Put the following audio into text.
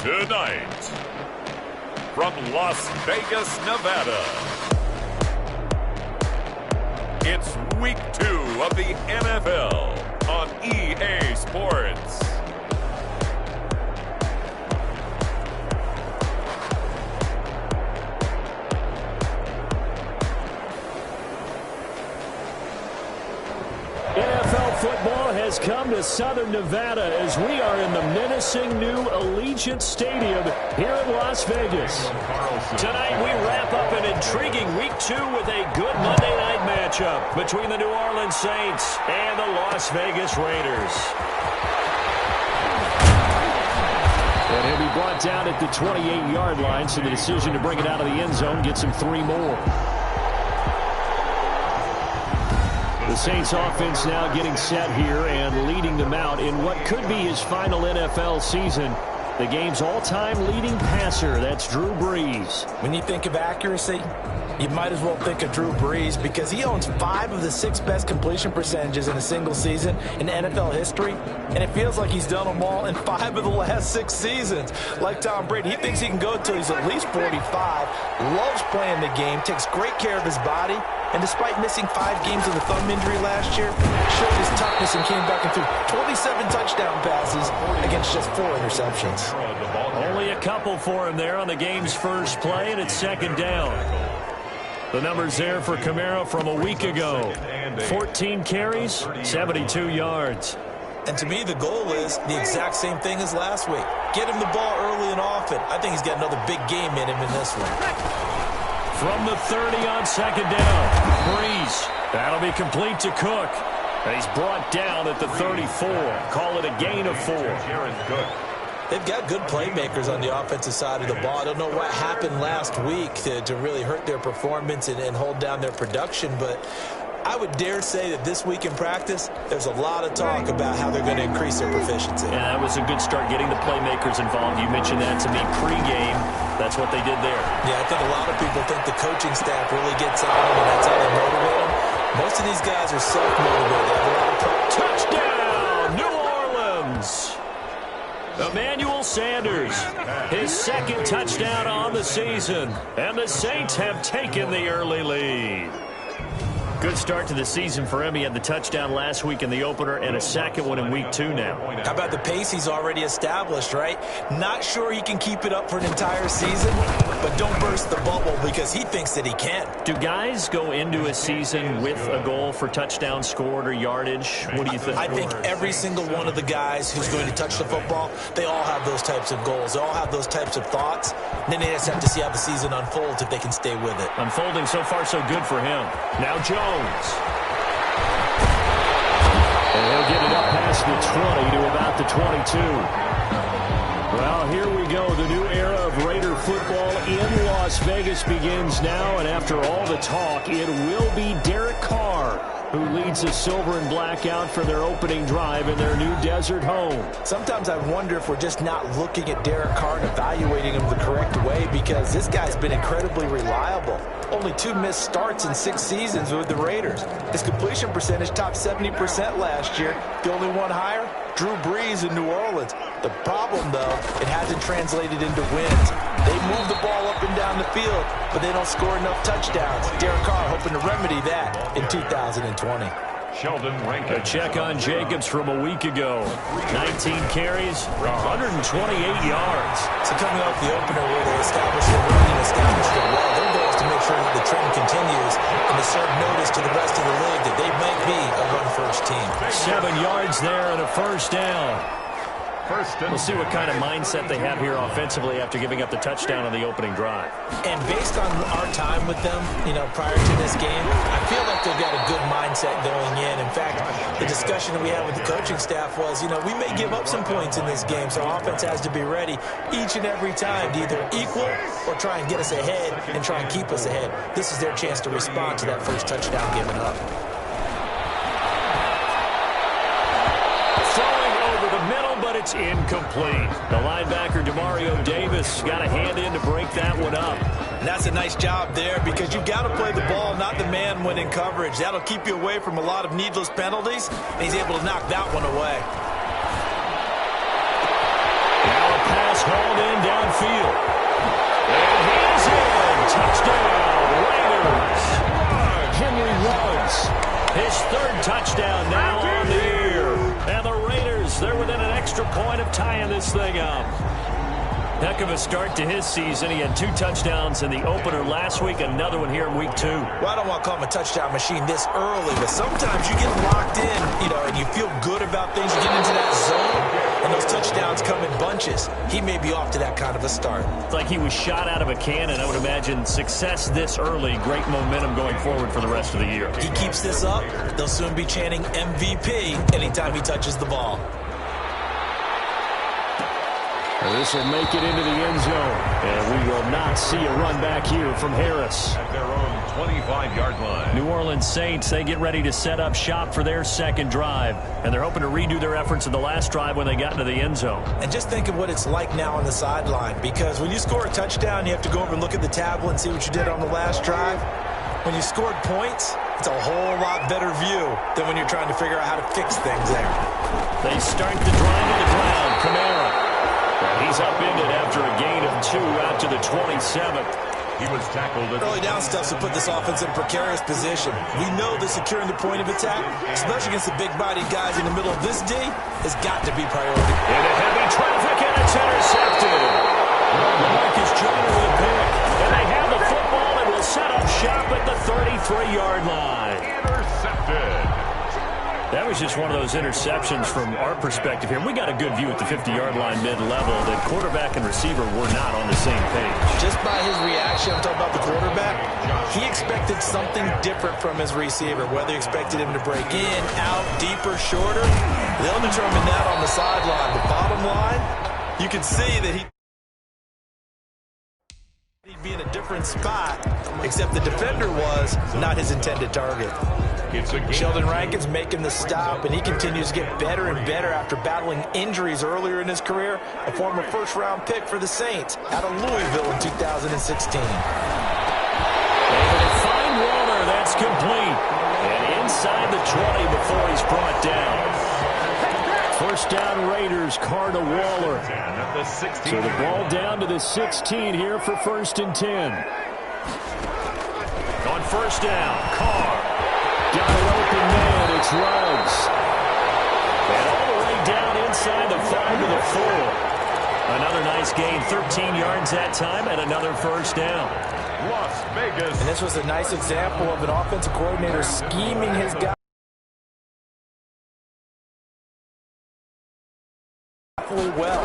Tonight, from Las Vegas, Nevada, it's Week 2 of the NFL on EA Sports. NFL football has come to Southern Nevada as we are in the menacing new Allegiant Stadium here in Las Vegas. Tonight we wrap up an intriguing Week 2 with a good Monday night matchup between the New Orleans Saints and the Las Vegas Raiders. And he'll be brought down at the 28-yard line, so the decision to bring it out of the end zone gets him 3 more. The Saints offense now getting set here and leading them out in what could be his final NFL season. The game's all-time leading passer, that's Drew Brees. When you think of accuracy, you might as well think of Drew Brees because he owns 5 of the 6 best completion percentages in a single season in NFL history, and it feels like he's done them all in 5 of the last 6 seasons. Like Tom Brady, he thinks he can go until he's at least 45, loves playing the game, takes great care of his body, and despite missing 5 games with a thumb injury last year, showed his toughness and came back and threw 27 touchdown passes against just 4 interceptions. Only a couple for him there on the game's first play, and it's second down. The numbers there for Kamara from a week ago. 14 carries, 72 yards. And to me, the goal is the exact same thing as last week. Get him the ball early and often. I think he's got another big game in him in this one. From the 30 on second down, Brees. That'll be complete to Cook. And he's brought down at the 34. Call it a gain of 4. They've got good playmakers on the offensive side of the ball. I don't know what happened last week to really hurt their performance and hold down their production, but I would dare say that this week in practice, there's a lot of talk about how they're going to increase their proficiency. Yeah, that was a good start getting the playmakers involved. You mentioned that to me pregame. That's what they did there. Yeah, I think a lot of people think the coaching staff really gets on them, and that's how they motivate them. Most of these guys are self-motivated. They have a lot of touchdown, New Orleans! Emmanuel Sanders, his second touchdown on the season, and the Saints have taken the early lead. Good start to the season for him. He had the touchdown last week in the opener and a second one in Week 2 now. How about the pace he's already established, right? Not sure he can keep it up for an entire season, but don't burst the bubble because he thinks that he can. Do guys go into a season with a goal for touchdown scored or yardage? What do you think? I think every single one of the guys who's going to touch the football, they all have those types of goals. They all have those types of thoughts. And then they just have to see how the season unfolds if they can stay with it. Unfolding so far so good for him. Now Jones. And he'll get it up past the 20 to about the 22. Well, here we go. The new era of Raider football in Las Vegas begins now, and after all the talk, it will be Derek Carr who leads the silver and black out for their opening drive in their new desert home. Sometimes I wonder if we're just not looking at Derek Carr and evaluating him the correct way because this guy's been incredibly reliable. Only 2 missed starts in 6 seasons with the Raiders. His completion percentage topped 70% last year. The only one higher, Drew Brees in New Orleans. The problem, though, it hasn't translated into wins. They move the ball up and down the field, but they don't score enough touchdowns. Derek Carr hoping to remedy that in 2020. Sheldon Rankin. A check on Jacobs from a week ago. 19 carries, 128 yards. So coming off the opener where they established their run and established their well, their goal is to make sure that the trend continues and to serve notice to the rest of the league that they might be a run-first team. 7 yards there and a first down. We'll see what kind of mindset they have here offensively after giving up the touchdown on the opening drive. And based on our time with them, prior to this game, I feel like they've got a good mindset going in. In fact, the discussion that we had with the coaching staff was, we may give up some points in this game, so offense has to be ready each and every time to either equal or try and get us ahead and try and keep us ahead. This is their chance to respond to that first touchdown given up. It's incomplete. The linebacker, Demario Davis, got a hand in to break that one up. And that's a nice job there because you've got to play the ball, not the man when in coverage. That'll keep you away from a lot of needless penalties, and he's able to knock that one away. Now a pass pass hauled in downfield. And he's in. Touchdown, Raiders. Henry Ruggs, his third touchdown now on the year. And the Raiders, they're within an extra point of tying this thing up. Heck of a start to his season. He had 2 touchdowns in the opener last week, another one here in week 2. Well, I don't want to call him a touchdown machine this early, but sometimes you get locked in, and you feel good about things. You get into that zone, and those touchdowns come in bunches. He may be off to that kind of a start. It's like he was shot out of a cannon. I would imagine success this early, great momentum going forward for the rest of the year. He keeps this up, they'll soon be chanting MVP anytime he touches the ball. This will make it into the end zone, and we will not see a run back here from Harris. At their own 25-yard line. New Orleans Saints, they get ready to set up shop for their second drive, and they're hoping to redo their efforts in the last drive when they got into the end zone. And just think of what it's like now on the sideline, because when you score a touchdown, you have to go over and look at the tablet and see what you did on the last drive. When you scored points, it's a whole lot better view than when you're trying to figure out how to fix things there. They start the drive to the ground. Kamara. He's upended after a gain of 2 out to the 27th. He was tackled. Early down stuff to put this offense in a precarious position. We know that securing the point of attack, especially against the big-bodied guys in the middle of this D, has got to be priority. Into heavy traffic, and it's intercepted. Marcus Joyner with a pick. And they have the football and will set up shop at the 33-yard line. Intercepted. That was just one of those interceptions from our perspective here. We got a good view at the 50-yard line mid-level that quarterback and receiver were not on the same page. Just by his reaction, I'm talking about the quarterback, he expected something different from his receiver. Whether he expected him to break in, out, deeper, shorter, they'll determine that on the sideline. The bottom line, you can see that he'd be in a different spot, except the defender was not his intended target. Sheldon Rankins making the stop, and he continues to get better and better after battling injuries earlier in his career. A former first-round pick for the Saints out of Louisville in 2016. Able to find Waller. That's complete. And inside the 20 before he's brought down. First down Raiders, Carr to Waller. So the ball down to the 16 here for 1st and 10. On first down, Carr. Got an open man, it's Ruggs. And all the way down inside the 5 to the 4. Another nice gain, 13 yards that time, and another first down. Las Vegas. And this was a nice example of an offensive coordinator scheming his guy well.